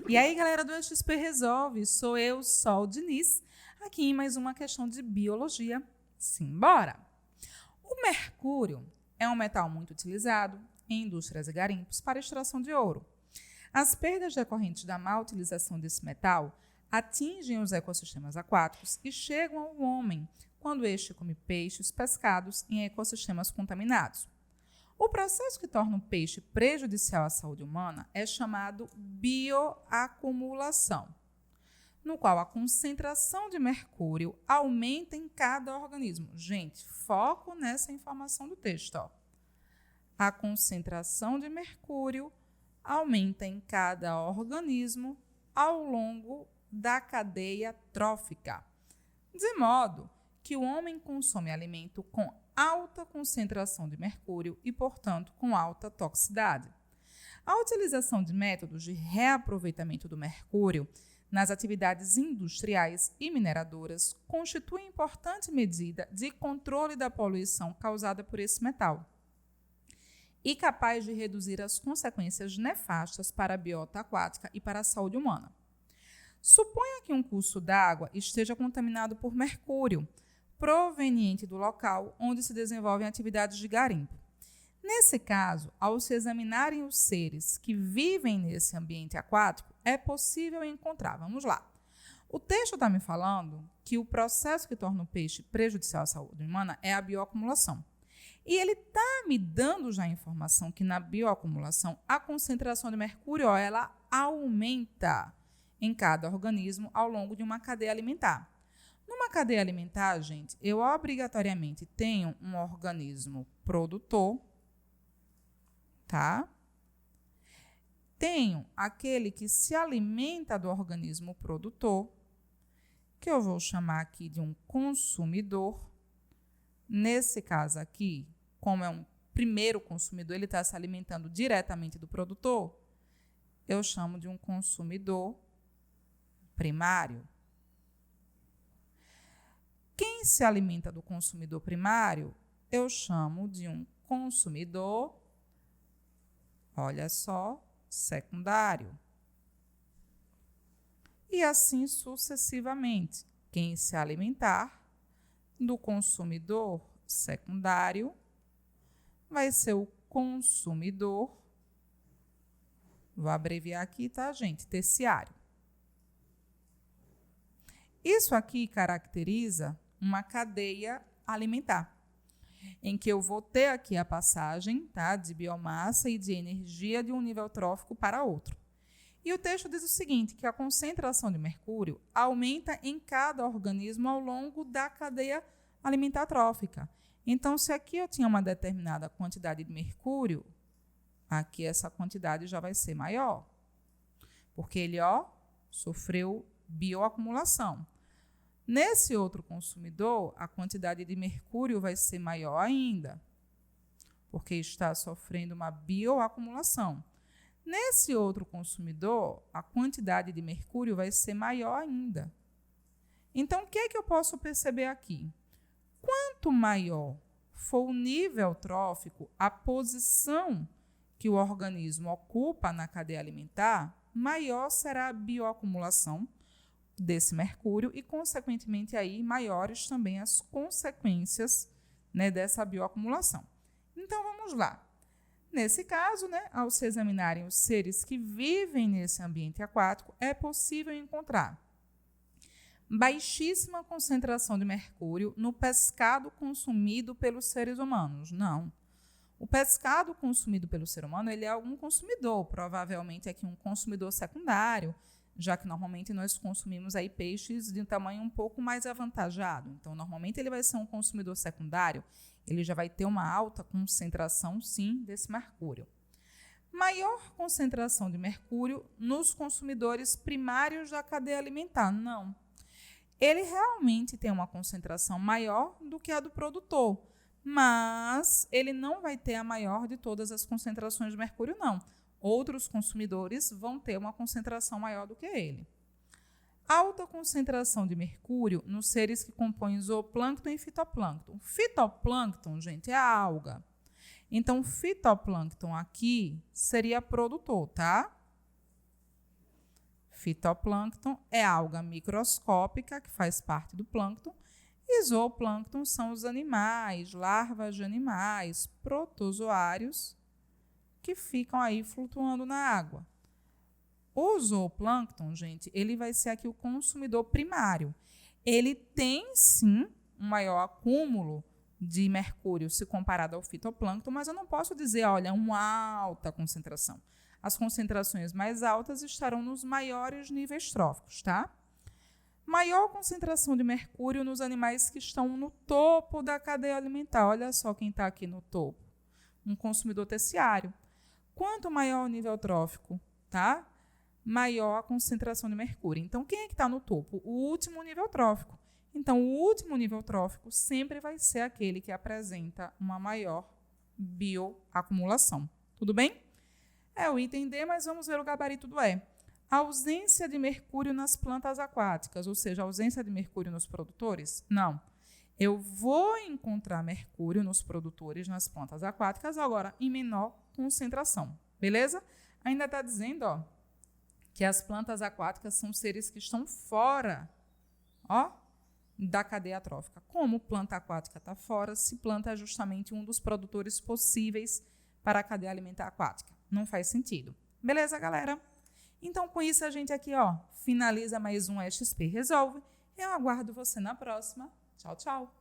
E aí, galera do XP Resolve, sou eu, Sol Diniz, aqui em mais uma questão de biologia. Simbora! O mercúrio é um metal muito utilizado em indústrias e garimpos para extração de ouro. As perdas decorrentes da má utilização desse metal atingem os ecossistemas aquáticos e chegam ao homem quando este come peixes pescados em ecossistemas contaminados. O processo que torna o peixe prejudicial à saúde humana é chamado bioacumulação, no qual a concentração de mercúrio aumenta em cada organismo. Gente, foco nessa informação do texto. Ó. A concentração de mercúrio aumenta em cada organismo ao longo da cadeia trófica, de modo que o homem consome alimento com alta concentração de mercúrio e, portanto, com alta toxicidade. A utilização de métodos de reaproveitamento do mercúrio nas atividades industriais e mineradoras constitui importante medida de controle da poluição causada por esse metal e capaz de reduzir as consequências nefastas para a biota aquática e para a saúde humana. Suponha que um curso d'água esteja contaminado por mercúrio, proveniente do local onde se desenvolvem atividades de garimpo. Nesse caso, ao se examinarem os seres que vivem nesse ambiente aquático, é possível encontrar, vamos lá. O texto está me falando que o processo que torna o peixe prejudicial à saúde humana é a bioacumulação. E ele está me dando já a informação que na bioacumulação a concentração de mercúrio ela aumenta em cada organismo ao longo de uma cadeia alimentar. Numa cadeia alimentar, gente, eu obrigatoriamente tenho um organismo produtor, tá? Tenho aquele que se alimenta do organismo produtor, que eu vou chamar aqui de um consumidor. Nesse caso aqui, como é um primeiro consumidor, ele está se alimentando diretamente do produtor, eu chamo de um consumidor primário. Quem se alimenta do consumidor primário, eu chamo de um consumidor, olha só, secundário. E assim sucessivamente. Quem se alimentar do consumidor secundário vai ser o consumidor, vou abreviar aqui, tá, gente? Terciário. Isso aqui caracteriza uma cadeia alimentar, em que eu vou ter aqui a passagem, tá, de biomassa e de energia de um nível trófico para outro. E o texto diz o seguinte, que a concentração de mercúrio aumenta em cada organismo ao longo da cadeia alimentar trófica. Então, se aqui eu tinha uma determinada quantidade de mercúrio, aqui essa quantidade já vai ser maior, porque ele, sofreu bioacumulação. Nesse outro consumidor, a quantidade de mercúrio vai ser maior ainda, porque está sofrendo uma bioacumulação. Nesse outro consumidor, a quantidade de mercúrio vai ser maior ainda. Então, o que é que eu posso perceber aqui? Quanto maior for o nível trófico, a posição que o organismo ocupa na cadeia alimentar, maior será a bioacumulação desse mercúrio e, consequentemente, aí, maiores também as consequências, né, dessa bioacumulação. Então, vamos lá. Nesse caso, né, ao se examinarem os seres que vivem nesse ambiente aquático, é possível encontrar baixíssima concentração de mercúrio no pescado consumido pelos seres humanos. Não. O pescado consumido pelo ser humano, ele é algum consumidor, provavelmente aqui um consumidor secundário, já que normalmente nós consumimos aí peixes de um tamanho um pouco mais avantajado. Então, normalmente ele vai ser um consumidor secundário, ele já vai ter uma alta concentração, sim, desse mercúrio. Maior concentração de mercúrio nos consumidores primários da cadeia alimentar? Não. Ele realmente tem uma concentração maior do que a do produtor, mas ele não vai ter a maior de todas as concentrações de mercúrio, não. Outros consumidores vão ter uma concentração maior do que ele. Alta concentração de mercúrio nos seres que compõem zooplâncton e fitoplâncton. Fitoplâncton, gente, é a alga. Então, fitoplâncton aqui seria produtor, tá? Fitoplâncton é alga microscópica, que faz parte do plâncton, e zooplâncton são os animais, larvas de animais, protozoários, que ficam aí flutuando na água. O zooplâncton, gente, ele vai ser aqui o consumidor primário. Ele tem, sim, um maior acúmulo de mercúrio se comparado ao fitoplâncton, mas eu não posso dizer, olha, uma alta concentração. As concentrações mais altas estarão nos maiores níveis tróficos, tá? Maior concentração de mercúrio nos animais que estão no topo da cadeia alimentar. Olha só quem está aqui no topo. Um consumidor terciário. Quanto maior o nível trófico, tá? Maior a concentração de mercúrio. Então, quem é que está no topo? O último nível trófico. Então, o último nível trófico sempre vai ser aquele que apresenta uma maior bioacumulação. Tudo bem? É o item D, mas vamos ver o gabarito do E. A ausência de mercúrio nas plantas aquáticas, ou seja, a ausência de mercúrio nos produtores? Não. Eu vou encontrar mercúrio nos produtores, nas plantas aquáticas, agora em menor concentração. Beleza? Ainda está dizendo, ó, que as plantas aquáticas são seres que estão fora, ó, da cadeia trófica. Como planta aquática está fora, se planta é justamente um dos produtores possíveis para a cadeia alimentar aquática. Não faz sentido. Beleza, galera? Então, com isso, a gente aqui, ó, finaliza mais um EXP Resolve. Eu aguardo você na próxima. Tchau, tchau.